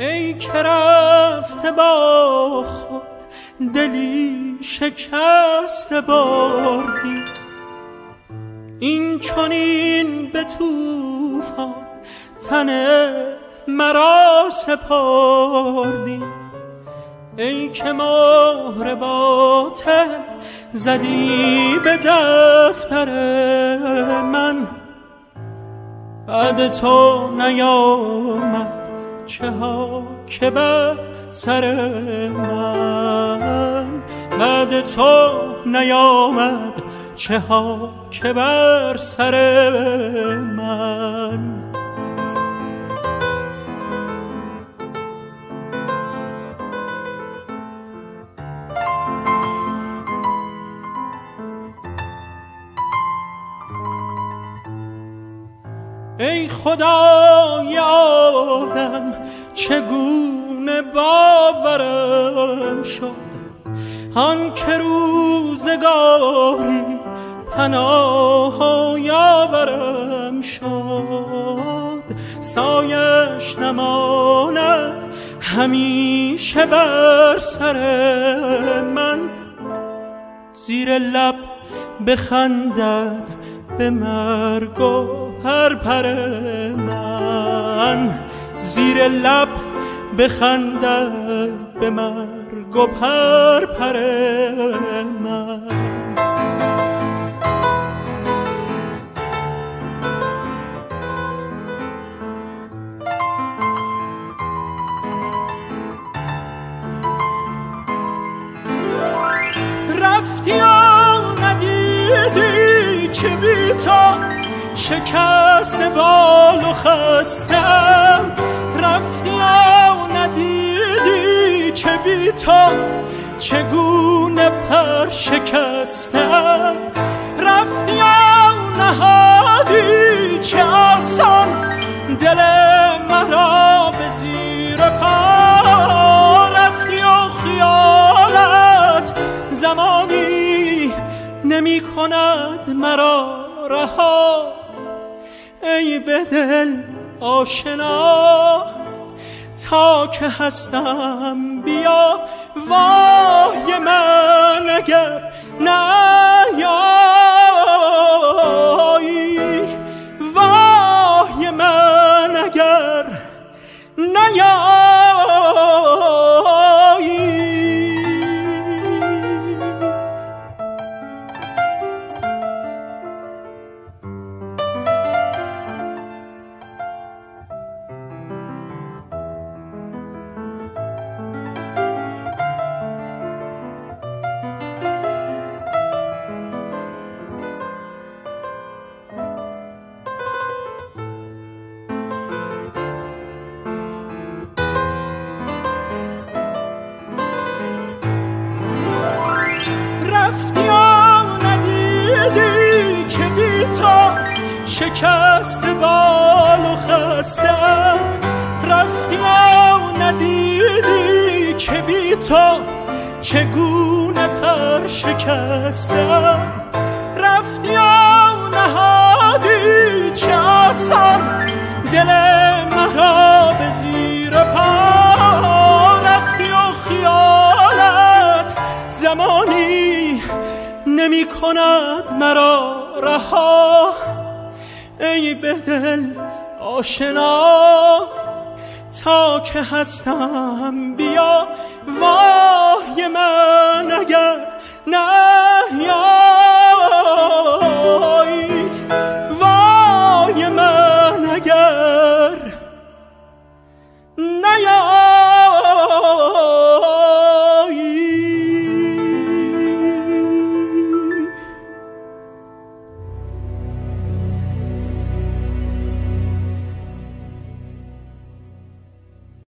ای که رفته با خود دلی شکسته بردی، این چنین به طوفان تن مرا سپردی. ای که مهر باطل زدی به دفتر من، بعد تو نیامد چه ها که بر سر من، بعد تو نیامد چه ها که بر سر من. ای خدای عالم چگونه باورم شد، آن که روزگاری پناه و یاورم شد. سایش نماند همیشه بر سر من، زیر لب بخندد به مرگ و پرپر من، زیر لب بخندد به مرگ و پرپر من. رفتی و ندیدی که بی تو شکست بال و خستم، رفتی و ندیدی که بی تو چگونه پر شکستم، رفتی و نهادی چه آسان دل مرا به زیر پا، رفتی و خیالت زمانی نمی کند مرا رها. ای به دل آشنا تا که هستم بیا، وای من اگر نیایی، وای من اگر نیایی. رفتی و ندیدی که بی تو شکست بال و خستم، رفتی و ندیدی که بی تو چگونه پر شکستم، رفتی و نهادی چه آسان دل مرا به زیر پا، رفتی و خیالت زمانی نمی کند مرا رها. ای به دل آشنا تا که هستم بیا، وای من اگر نیایی.